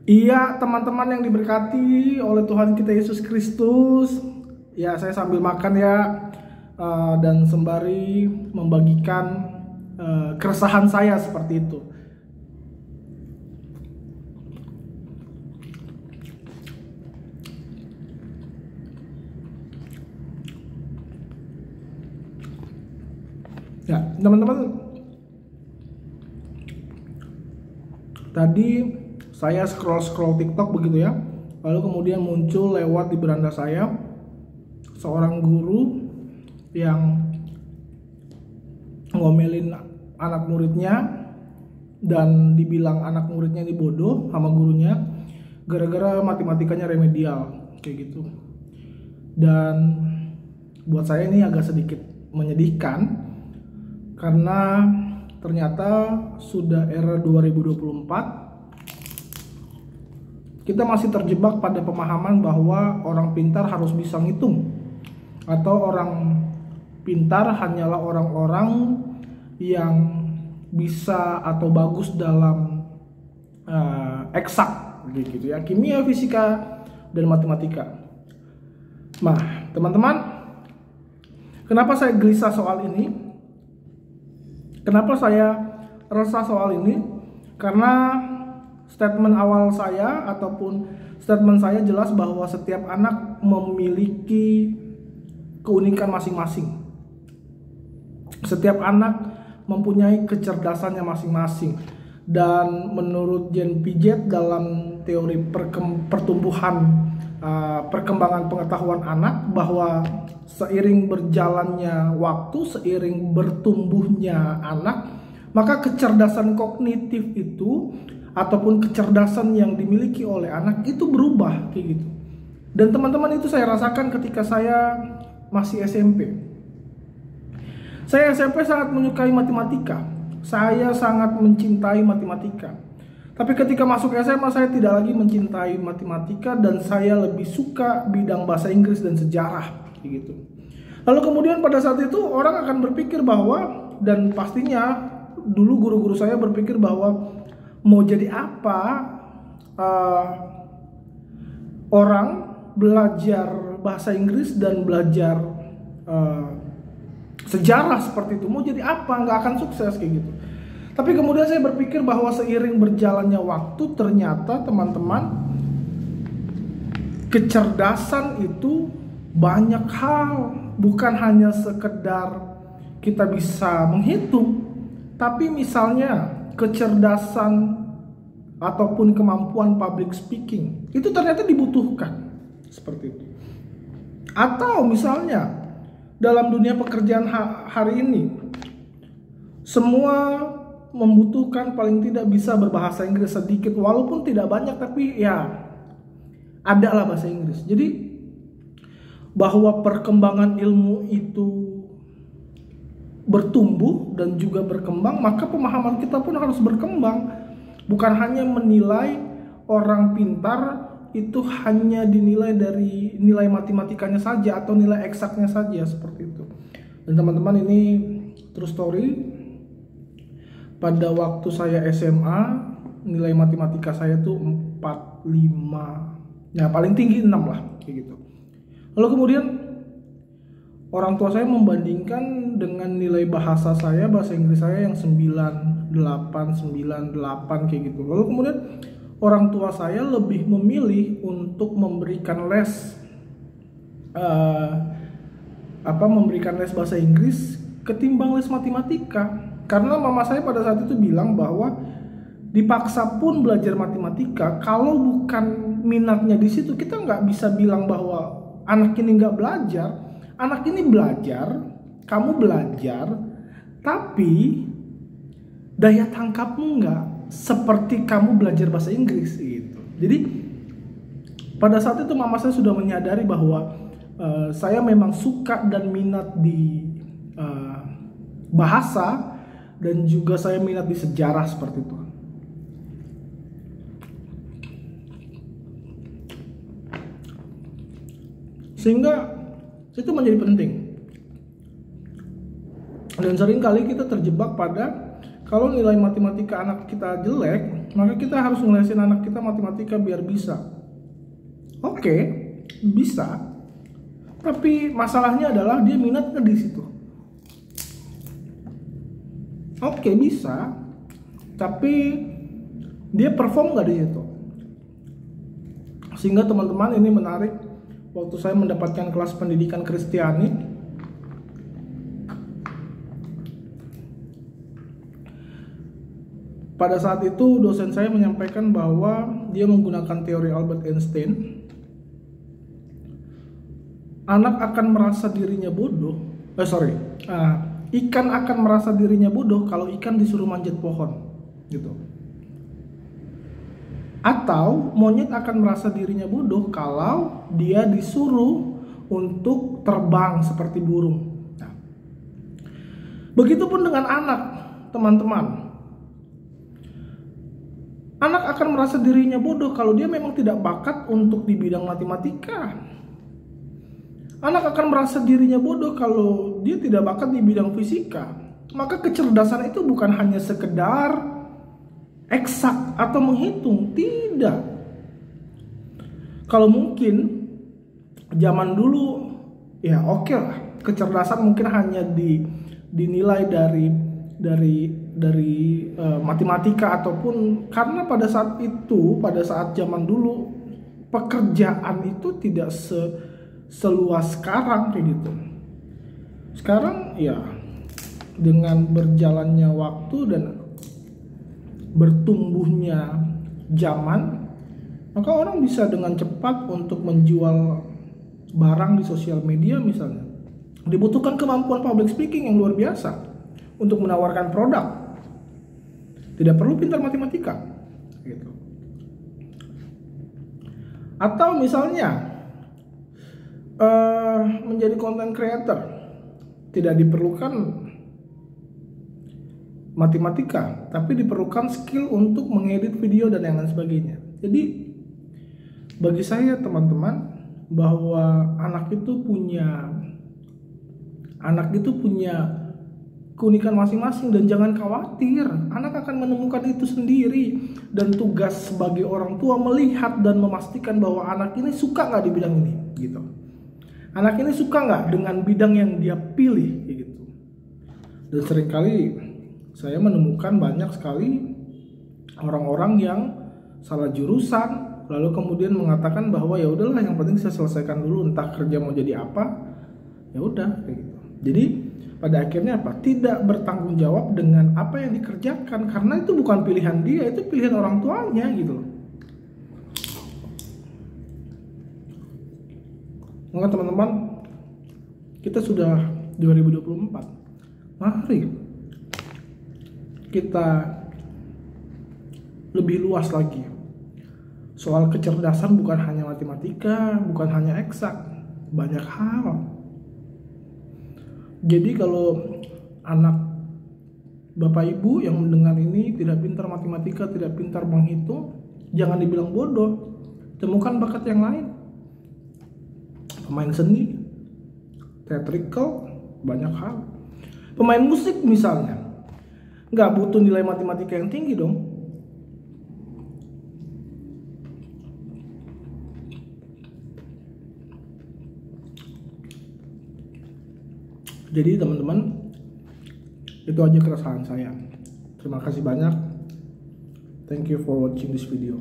Iya, teman-teman yang diberkati oleh Tuhan kita Yesus Kristus. Ya, saya sambil makan ya, dan sembari membagikan keresahan saya seperti itu. Ya, teman-teman, tadi saya scroll TikTok begitu ya, lalu kemudian muncul lewat di beranda saya seorang guru yang ngomelin anak muridnya dan dibilang anak muridnya ini bodoh sama gurunya gara-gara matematikanya remedial kayak gitu. Dan buat saya ini agak sedikit menyedihkan karena ternyata sudah era 2024 kita masih terjebak pada pemahaman bahwa orang pintar harus bisa ngitung, atau orang pintar hanyalah orang-orang yang bisa atau bagus dalam eksak gitu ya, kimia, fisika, dan matematika. Nah, teman-teman, kenapa saya gelisah soal ini? Kenapa saya resah soal ini? Karena statement awal saya ataupun statement saya jelas bahwa setiap anak memiliki keunikan masing-masing. Setiap anak mempunyai kecerdasannya masing-masing. Dan menurut Jean Piaget dalam teori perkembangan pengetahuan anak, bahwa seiring berjalannya waktu, seiring bertumbuhnya anak, maka kecerdasan kognitif itu ataupun kecerdasan yang dimiliki oleh anak itu berubah kayak gitu. Dan teman-teman, itu saya rasakan ketika saya masih SMP. Saya SMP sangat menyukai matematika. Saya sangat mencintai matematika. Tapi ketika masuk SMA saya tidak lagi mencintai matematika dan saya lebih suka bidang bahasa Inggris dan sejarah gitu. Lalu kemudian pada saat itu orang akan berpikir bahwa, dan pastinya dulu guru-guru saya berpikir bahwa mau jadi apa orang belajar bahasa Inggris dan belajar sejarah seperti itu, mau jadi apa, nggak akan sukses kayak gitu. Tapi kemudian saya berpikir bahwa seiring berjalannya waktu, ternyata teman-teman, kecerdasan itu banyak hal, bukan hanya sekedar kita bisa menghitung, tapi misalnya kecerdasan ataupun kemampuan public speaking itu ternyata dibutuhkan seperti itu. Atau misalnya dalam dunia pekerjaan hari ini, semua membutuhkan paling tidak bisa berbahasa Inggris sedikit, walaupun tidak banyak, tapi ya ada lah bahasa Inggris. Jadi bahwa perkembangan ilmu itu bertumbuh dan juga berkembang, maka pemahaman kita pun harus berkembang. Bukan hanya menilai orang pintar itu hanya dinilai dari nilai matematikanya saja atau nilai eksaknya saja seperti itu. Dan teman-teman, ini true story. Pada waktu saya SMA, nilai matematika saya tuh 4,5. Ya paling tinggi 6 lah kayak gitu. Lalu kemudian orang tua saya membandingkan dengan nilai bahasa Inggris saya yang 98 kayak gitu. Lalu kemudian orang tua saya lebih memilih untuk memberikan les bahasa Inggris ketimbang les matematika. Karena mama saya pada saat itu bilang bahwa dipaksa pun belajar matematika, kalau bukan minatnya di situ, kita nggak bisa bilang bahwa anak ini nggak belajar. Anak ini belajar, kamu belajar, tapi daya tangkapmu nggak seperti kamu belajar bahasa Inggris gitu. Jadi pada saat itu mama saya sudah menyadari bahwa saya memang suka dan minat di bahasa, dan juga saya minat di sejarah seperti itu. Sehingga itu menjadi penting. Dan sering kali kita terjebak pada, kalau nilai matematika anak kita jelek, maka kita harus ngelesin anak kita matematika biar bisa. Oke, bisa. Tapi masalahnya adalah dia minatnya di situ. Oke, bisa. Tapi dia perform nggak di situ. Sehingga teman-teman, ini menarik. Waktu saya mendapatkan kelas pendidikan Kristiani, pada saat itu dosen saya menyampaikan bahwa dia menggunakan teori Albert Einstein. Anak akan merasa dirinya bodoh. Ikan akan merasa dirinya bodoh kalau ikan disuruh manjat pohon, gitu. Atau monyet akan merasa dirinya bodoh kalau dia disuruh untuk terbang seperti burung. Nah, begitupun dengan anak, teman-teman. Anak akan merasa dirinya bodoh kalau dia memang tidak bakat untuk di bidang matematika. Anak akan merasa dirinya bodoh kalau dia tidak bakat di bidang fisika. Maka kecerdasan itu bukan hanya sekedar eksak atau menghitung, tidak. Kalau mungkin zaman dulu ya oke lah, kecerdasan mungkin hanya dinilai dari matematika, ataupun karena pada saat zaman dulu pekerjaan itu tidak seluas sekarang kayak gitu. Sekarang ya dengan berjalannya waktu dan bertumbuhnya zaman, maka orang bisa dengan cepat untuk menjual barang di sosial media misalnya. Dibutuhkan kemampuan public speaking yang luar biasa untuk menawarkan produk. Tidak perlu pintar matematika, gitu. Atau misalnya menjadi content creator, tidak diperlukan matematika, tapi diperlukan skill untuk mengedit video dan yang lain sebagainya. Jadi bagi saya, teman-teman, bahwa anak itu punya keunikan masing-masing, dan jangan khawatir, anak akan menemukan itu sendiri. Dan tugas sebagai orang tua melihat dan memastikan bahwa anak ini suka nggak di bidang ini, gitu. Anak ini suka nggak dengan bidang yang dia pilih, gitu. Dan seringkali saya menemukan banyak sekali orang-orang yang salah jurusan, lalu kemudian mengatakan bahwa ya udahlah, yang penting saya selesaikan dulu, entah kerja mau jadi apa, ya udah kayak gitu. Jadi pada akhirnya apa? Tidak bertanggung jawab dengan apa yang dikerjakan, karena itu bukan pilihan dia, itu pilihan orang tuanya, gitu loh. Maka teman-teman, kita sudah 2024. Mari kita lebih luas lagi. Soal kecerdasan bukan hanya matematika, bukan hanya eksak, banyak hal. Jadi kalau anak Bapak Ibu yang mendengar ini tidak pintar matematika, tidak pintar menghitung, jangan dibilang bodoh. Temukan bakat yang lain. Pemain seni, theatrical, banyak hal. Pemain musik misalnya, nggak butuh nilai matematika yang tinggi dong. Jadi teman-teman, itu aja keresahan saya. Terima kasih banyak. Thank you for watching this video.